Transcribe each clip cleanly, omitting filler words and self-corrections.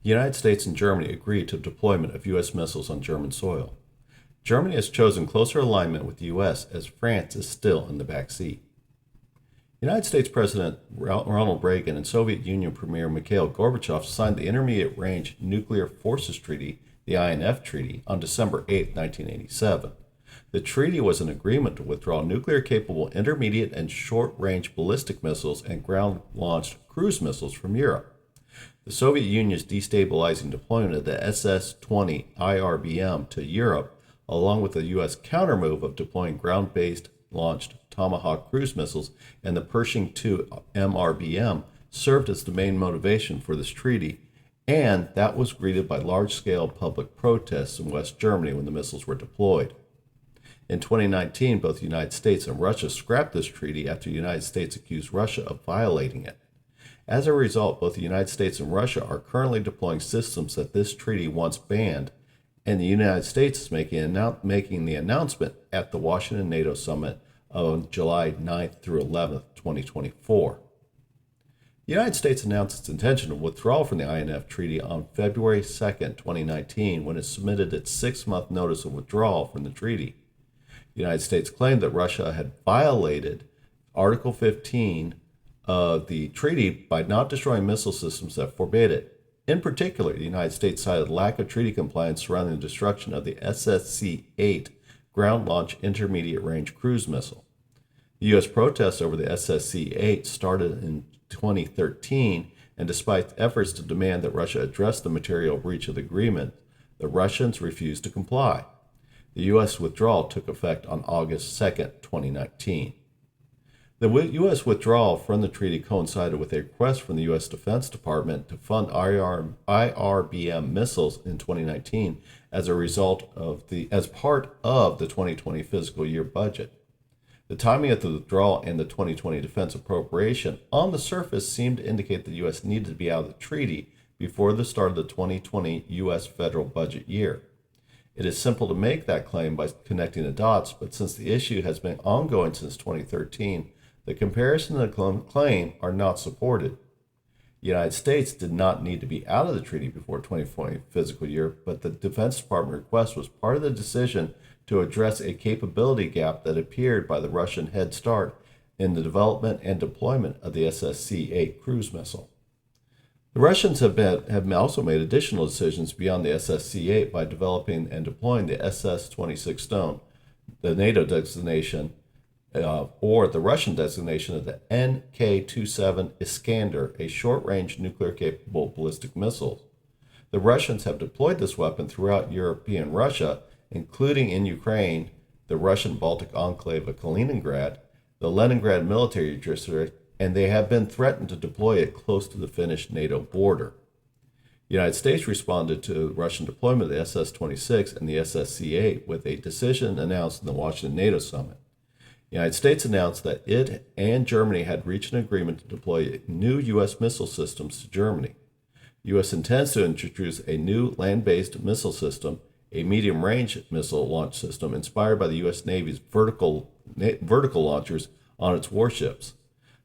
The United States and Germany agreed to deployment of U.S. missiles on German soil. Germany has chosen closer alignment with the U.S. as France is still in the back seat. United States President Ronald Reagan and Soviet Union Premier Mikhail Gorbachev signed the Intermediate Range Nuclear Forces Treaty, the INF Treaty, on December 8, 1987. The treaty was an agreement to withdraw nuclear-capable intermediate and short-range ballistic missiles and ground-launched cruise missiles from Europe. The Soviet Union's destabilizing deployment of the SS-20 IRBM to Europe, along with the U.S. countermove of deploying ground-based launched Tomahawk cruise missiles and the Pershing II MRBM, served as the main motivation for this treaty, and that was greeted by large-scale public protests in West Germany when the missiles were deployed. In 2019, both the United States and Russia scrapped this treaty after the United States accused Russia of violating it. As a result, both the United States and Russia are currently deploying systems that this treaty once banned, and the United States is making the announcement at the Washington NATO Summit on July 9th through 11th, 2024. The United States announced its intention to withdraw from the INF Treaty on February 2nd, 2019, when it submitted its 6-month notice of withdrawal from the treaty. The United States claimed that Russia had violated Article 15 of the treaty by not destroying missile systems that forbade it. In particular, the United States cited lack of treaty compliance surrounding the destruction of the SSC-8 ground-launched intermediate-range cruise missile. The U.S. protests over the SSC-8 started in 2013, and despite efforts to demand that Russia address the material breach of the agreement, the Russians refused to comply. The U.S. withdrawal took effect on August 2, 2019. The U.S. withdrawal from the treaty coincided with a request from the U.S. Defense Department to fund IRBM missiles in 2019 as part of the 2020 fiscal year budget. The timing of the withdrawal and the 2020 defense appropriation on the surface seemed to indicate the U.S. needed to be out of the treaty before the start of the 2020 U.S. federal budget year. It is simple to make that claim by connecting the dots, but since the issue has been ongoing since 2013, the comparison and the claim are not supported. The United States did not need to be out of the treaty before 2020 fiscal year, but the Defense Department request was part of the decision to address a capability gap that appeared by the Russian head start in the development and deployment of the SSC-8 cruise missile. The Russians have also made additional decisions beyond the SSC-8 by developing and deploying the SS-26 Stone, the NATO designation, or the Russian designation of the NK-27 Iskander, a short-range nuclear-capable ballistic missile. The Russians have deployed this weapon throughout European Russia, including in Ukraine, the Russian Baltic enclave of Kaliningrad, the Leningrad military district, and they have been threatened to deploy it close to the Finnish NATO border. The United States responded to Russian deployment of the SS-26 and the SSC-8 with a decision announced in the Washington NATO Summit. The United States announced that it and Germany had reached an agreement to deploy new U.S. missile systems to Germany. The U.S. intends to introduce a new land-based missile system, a medium-range missile launch system inspired by the U.S. Navy's vertical launchers on its warships.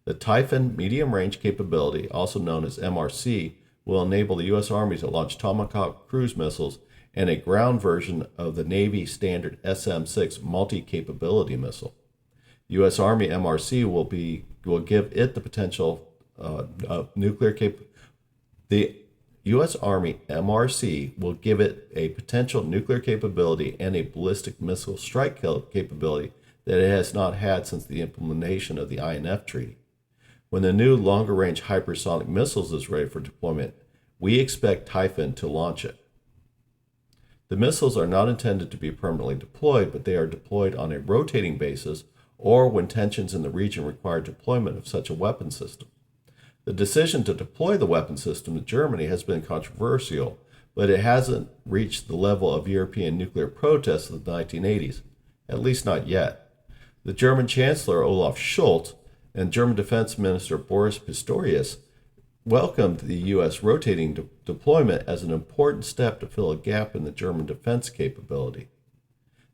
The Typhoon medium-range capability, also known as MRC, will enable the U.S. Army to launch Tomahawk cruise missiles and a ground version of the Navy standard SM-6 multi-capability missile. The U.S. Army MRC will give it the potential The U.S. Army MRC will give it a potential nuclear capability and a ballistic missile strike capability that it has not had since the implementation of the INF Treaty. When the new longer-range hypersonic missiles is ready for deployment, we expect Typhoon to launch it. The missiles are not intended to be permanently deployed, but they are deployed on a rotating basis or when tensions in the region require deployment of such a weapon system. The decision to deploy the weapon system to Germany has been controversial, but it hasn't reached the level of European nuclear protests of the 1980s, at least not yet. The German Chancellor Olaf Scholz and German Defense Minister Boris Pistorius welcomed the U.S. rotating deployment as an important step to fill a gap in the German defense capability.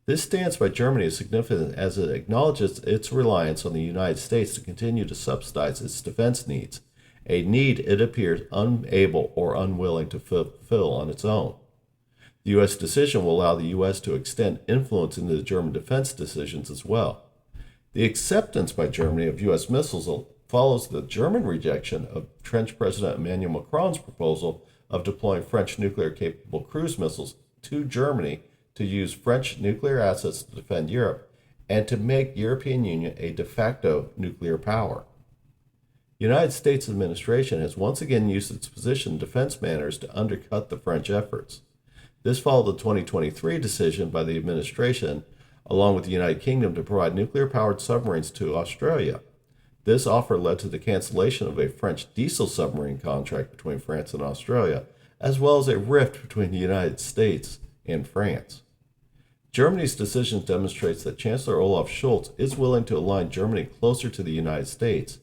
This stance by Germany is significant as it acknowledges its reliance on the United States to continue to subsidize its defense needs a need it appears unable or unwilling to fulfill on its own. The U.S. decision will allow the U.S. to extend influence into the German defense decisions as well. The acceptance by Germany of U.S. missiles follows the German rejection of French President Emmanuel Macron's proposal of deploying French nuclear-capable cruise missiles to Germany to use French nuclear assets to defend Europe and to make European Union a de facto nuclear power. The United States administration has once again used its position in defense matters to undercut the French efforts. This followed the 2023 decision by the administration, along with the United Kingdom, to provide nuclear-powered submarines to Australia. This offer led to the cancellation of a French diesel submarine contract between France and Australia, as well as a rift between the United States and France. Germany's decision demonstrates that Chancellor Olaf Scholz is willing to align Germany closer to the United States,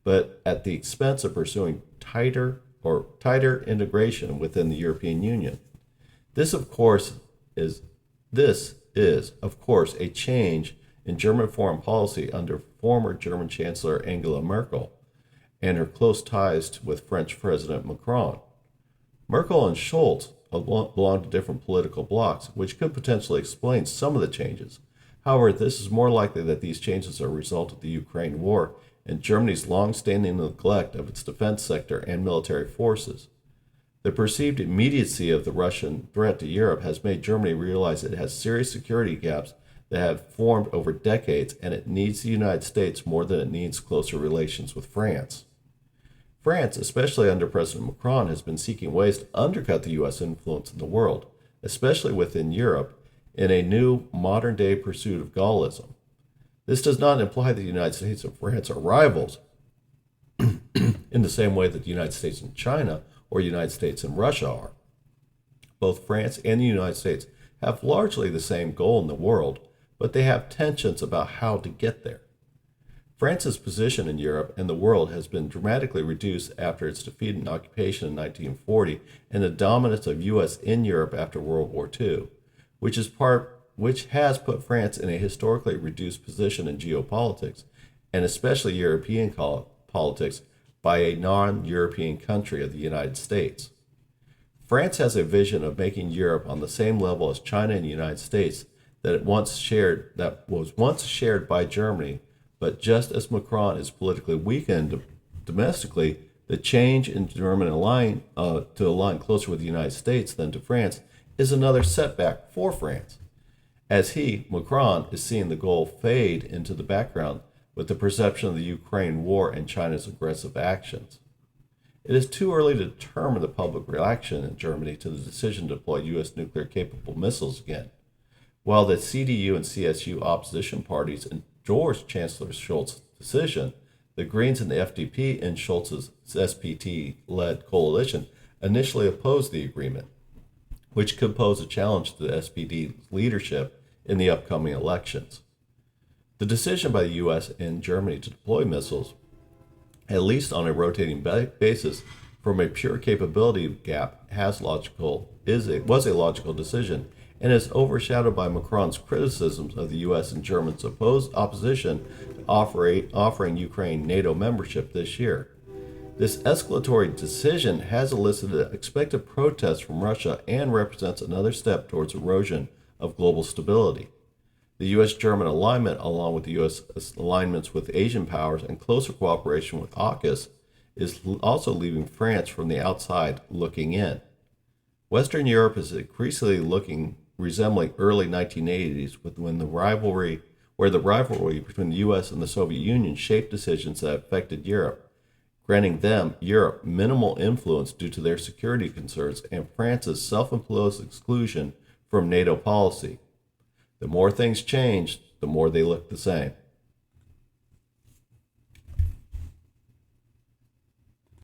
but at the expense of pursuing tighter integration within the European Union. This is, of course, a change in German foreign policy under former German Chancellor Angela Merkel and her close ties with French President Macron. Merkel and Scholz belong to different political blocs, which could potentially explain some of the changes. However, this is more likely that these changes are a result of the Ukraine war and Germany's long-standing neglect of its defense sector and military forces. The perceived immediacy of the Russian threat to Europe has made Germany realize it has serious security gaps that have formed over decades, and it needs the United States more than it needs closer relations with France. France, especially under President Macron, has been seeking ways to undercut the U.S. influence in the world, especially within Europe, in a new modern-day pursuit of Gaullism. This does not imply that the United States and France are rivals in the same way that the United States and China or the United States and Russia are. Both France and the United States have largely the same goal in the world, but they have tensions about how to get there. France's position in Europe and the world has been dramatically reduced after its defeat and occupation in 1940 and the dominance of U.S. in Europe after World War II, which has put France in a historically reduced position in geopolitics, and especially European politics, by a non-European country of the United States. France has a vision of making Europe on the same level as China and the United States that was once shared by Germany, but just as Macron is politically weakened domestically, the change in Germany to align closer with the United States than to France is another setback for France, as Macron, is seeing the goal fade into the background with the perception of the Ukraine war and China's aggressive actions. It is too early to determine the public reaction in Germany to the decision to deploy U.S. nuclear-capable missiles again. While the CDU and CSU opposition parties endorsed Chancellor Scholz's decision, the Greens and the FDP in Scholz's SPD-led coalition initially opposed the agreement, which could pose a challenge to the SPD leadership in the upcoming elections. The decision by the U.S. and Germany to deploy missiles, at least on a rotating basis, from a pure capability gap was a logical decision, and is overshadowed by Macron's criticisms of the U.S. and Germany's opposition to offering Ukraine NATO membership this year. This escalatory decision has elicited expected protests from Russia and represents another step towards erosion of global stability. The U.S.-German alignment, along with the U.S. alignments with Asian powers and closer cooperation with AUKUS, is also leaving France from the outside looking in. Western Europe is increasingly resembling early 1980s, where the rivalry between the U.S. and the Soviet Union shaped decisions that affected Europe, granting Europe, minimal influence due to their security concerns and France's self-imposed exclusion from NATO policy. The more things change, the more they look the same.